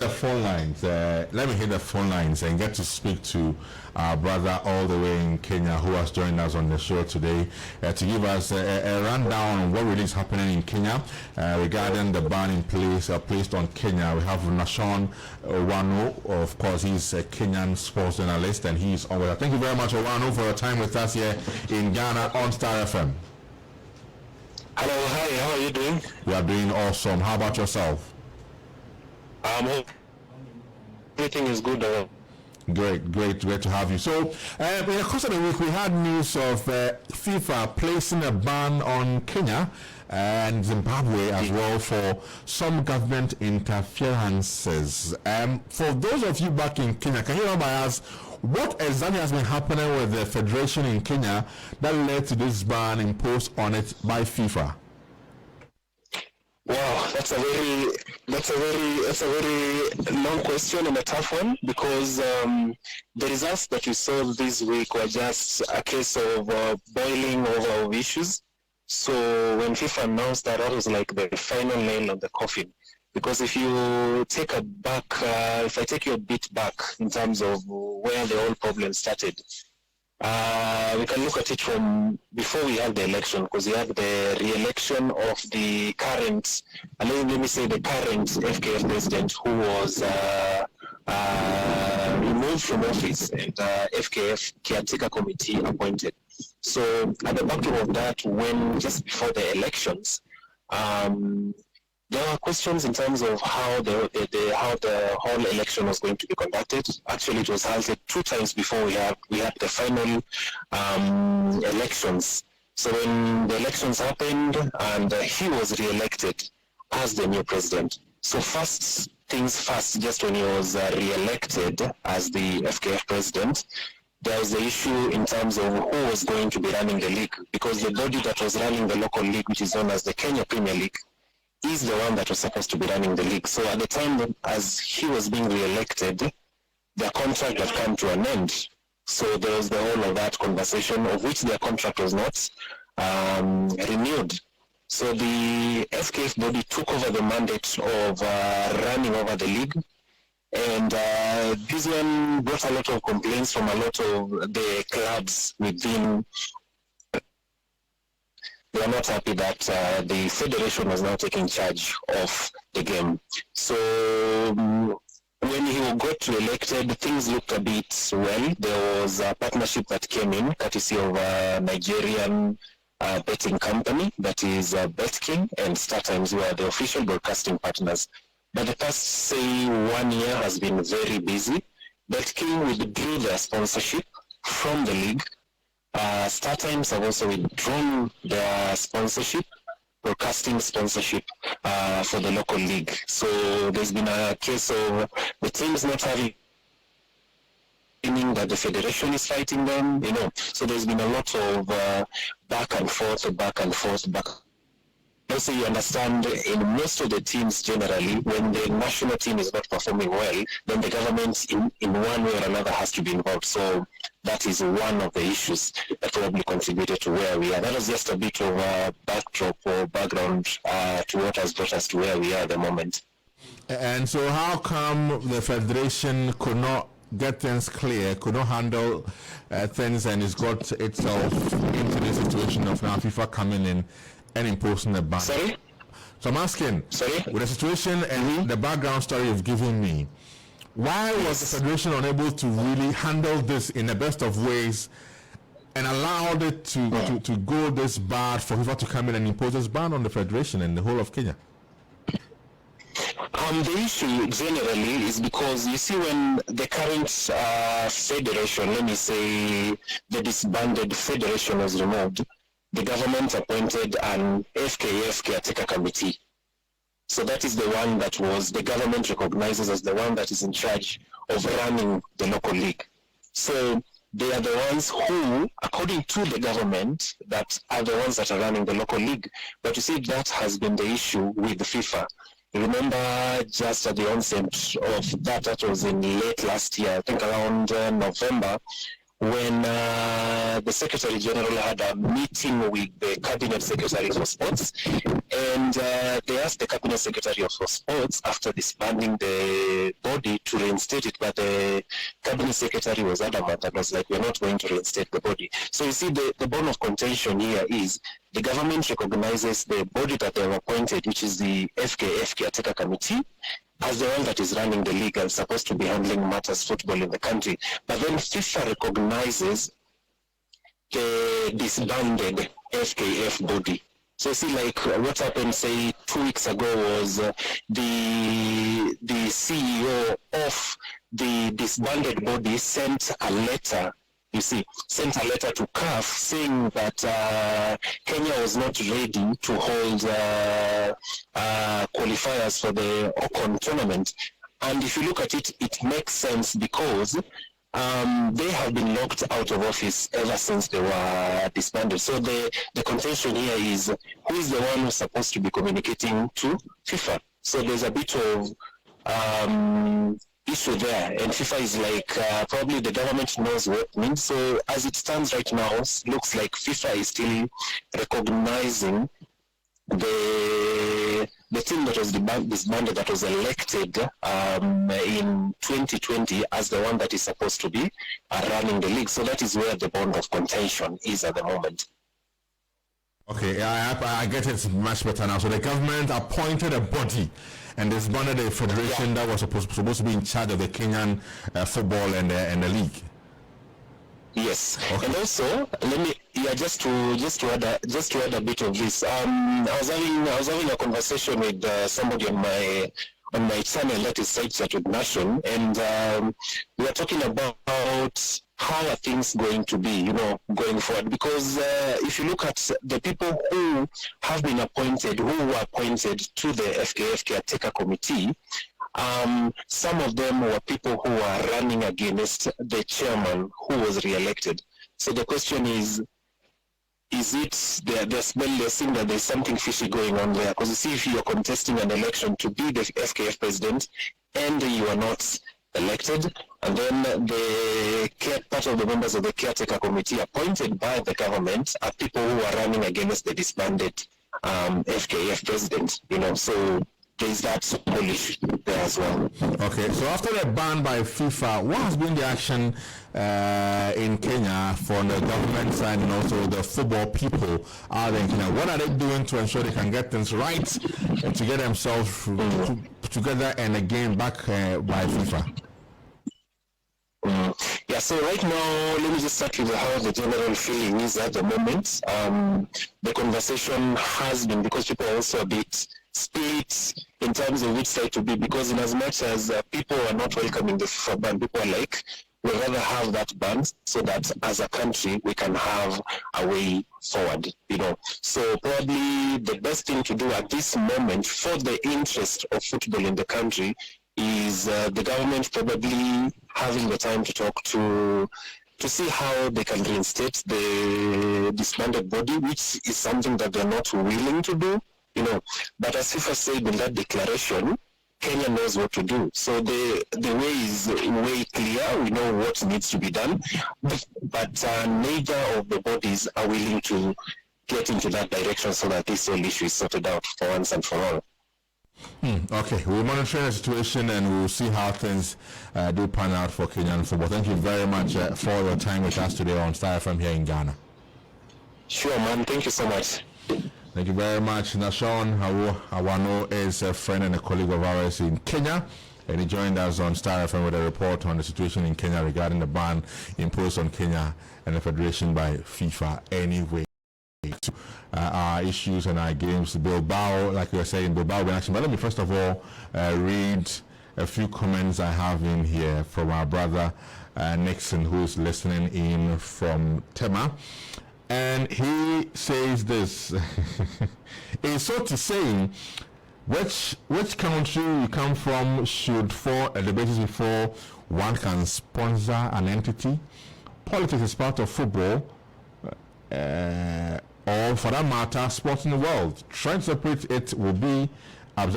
The phone lines. Let me hit the phone lines and get to speak to our brother all the way in Kenya who has joined us on the show today to give us a rundown on what really is happening in Kenya regarding the ban in place placed on Kenya. We have Nashon Owano. Of course, he's a Kenyan sports journalist and he's on with us. Thank you very much, Owano, for your time with us here in Ghana on Starr FM. Hello, hi, how are you doing? We are doing awesome. How about yourself? Everything is good. Great to have you. So, in the course of the week, we had news of FIFA placing a ban on Kenya and Zimbabwe as well for some government interferences. For those of you back in Kenya, can you remember us what exactly has been happening with the federation in Kenya that led to this ban imposed on it by FIFA? Wow, that's a very long question and a tough one because the results that we saw this week were just a case of boiling over of issues. So when FIFA announced that, that was like the final nail on the coffin. Because if you take if I take you a bit back in terms of where the whole problem started, we can look at it from before we have the election, because we have the re-election of the current, let me say the current FKF president who was removed from office and FKF caretaker committee appointed. So at the backdrop of that, when just before the elections, there were questions in terms of how the whole election was going to be conducted. Actually, it was halted 2 times before we had the final elections. So when the elections happened and he was re-elected as the new president. So first things first, just when he was re-elected as the FKF president, there was the issue in terms of who was going to be running the league, because the body that was running the local league, which is known as the Kenya Premier League, is the one that was supposed to be running the league. So at the time as he was being re-elected, their contract had come to an end. So there was the whole of that conversation of which their contract was not renewed. So the FKF body took over the mandate of running over the league. And this one brought a lot of complaints from a lot of the clubs within. They are not happy that the federation was now taking charge of the game. So when he got elected, things looked a bit well. There was a partnership that came in, courtesy of a Nigerian betting company, that is BetKing, and StarTimes were the official broadcasting partners. But the past, say, 1 year has been very busy. BetKing withdrew their sponsorship from the league. StarTimes have also withdrawn their sponsorship, broadcasting sponsorship for the local league. So there's been a case of the teams not having, meaning that the federation is fighting them, So there's been a lot of back and forth. Also, you understand, in most of the teams generally, when the national team is not performing well, then the government in one way or another has to be involved. So that is one of the issues that probably contributed to where we are. That was just a bit of a backdrop or background to what has brought us to where we are at the moment. And so how come the federation could not get things clear, could not handle things, and it's got itself into the situation of now FIFA coming in and imposing the ban? Sorry? So I'm asking, with the situation and the background story you've given me, why was the federation unable to really handle this in the best of ways and allowed it to go this bad for FIFA to come in and impose this ban on the federation and the whole of Kenya? The issue generally is because, you see, when the current federation, let me say the disbanded federation, was removed, the government appointed an FKF caretaker committee. So that is the one that was, the government recognizes as the one that is in charge of running the local league. So they are the ones who, according to the government, that are the ones that are running the local league. But you see, that has been the issue with the FIFA. You remember just at the onset of that was in late last year, I think around November, when the Secretary General had a meeting with the Cabinet Secretary for Sports, and they asked the Cabinet Secretary for Sports after disbanding the body to reinstate it, but the Cabinet Secretary was adamant and was like, we're not going to reinstate the body. So you see, the bone of contention here is the government recognizes the body that they have appointed, which is the FKF Caretaker Committee, as the one that is running the league and supposed to be handling matters football in the country. But then FIFA recognizes the disbanded FKF body. So see, like what happened, say 2 weeks ago, was the CEO of the disbanded body sent a letter. Sent a letter to CAF saying that Kenya was not ready to hold qualifiers for the Ocon tournament. And if you look at it, it makes sense because they have been locked out of office ever since they were disbanded. So the contention here is, who is the one who's supposed to be communicating to FIFA? So there's a bit of issue there, and FIFA is like, probably the government knows what it means. So as it stands right now, looks like FIFA is still recognizing the team that was disbanded, that was elected in 2020 as the one that is supposed to be running the league. So that is where the bond of contention is at the moment. Okay, I get it much better now. So the government appointed a body and disbanded a federation that was supposed to be in charge of the Kenyan football and the league. Yes, okay. And also just to add a bit of this. I was having a conversation with somebody on my channel, that is Sidechat with Nation, and we are talking about how are things going to be, going forward. Because if you look at the people who have been appointed, who were appointed to the FKF Caretaker Committee, some of them were people who were running against the chairman who was re-elected. So the question is it they're seeing that there's something fishy going on there? Because you see, if you're contesting an election to be the FKF president and you are not elected, and then part of the members of the caretaker committee appointed by the government are people who are running against the disbanded FKF president, so there's that Polish there as well. Okay, so after the ban by FIFA, what has been the action in Kenya from the government side and also the football people out there in Kenya? What are they doing to ensure they can get things right and to get themselves together and again back by FIFA? Yeah, so right now, let me just start with how the general feeling is at the moment. The conversation has been, because people are also a bit split in terms of which side to be, because in as much as people are not welcoming the FIFA ban, people are like, we'd rather have that ban so that as a country we can have a way forward, So probably the best thing to do at this moment for the interest of football in the country is the government probably having the time to talk to see how they can reinstate the disbanded body, which is something that they're not willing to do, But as FIFA said in that declaration, Kenya knows what to do. So the way is way clear. We know what needs to be done, but neither of the bodies are willing to get into that direction so that this whole issue is sorted out for once and for all. Okay, we'll monitor the situation and we'll see how things do pan out for Kenyan football. Thank you very much for your time with us today on Starr FM here in Ghana. Sure, man. Thank you so much. Thank you very much. Nashon Awano is a friend and a colleague of ours in Kenya, and he joined us on Starr FM with a report on the situation in Kenya regarding the ban imposed on Kenya and the Federation by FIFA anyway. Our issues and our games. Bilbao, like we were saying, Bilbao in action. But let me first of all read a few comments I have in here from our brother Nixon, who is listening in from Tema. And he says this. It's sort of saying which country you come from should fall at the basis before one can sponsor an entity. Politics is part of football. Or for that matter, sports in the world. Trying to separate it will be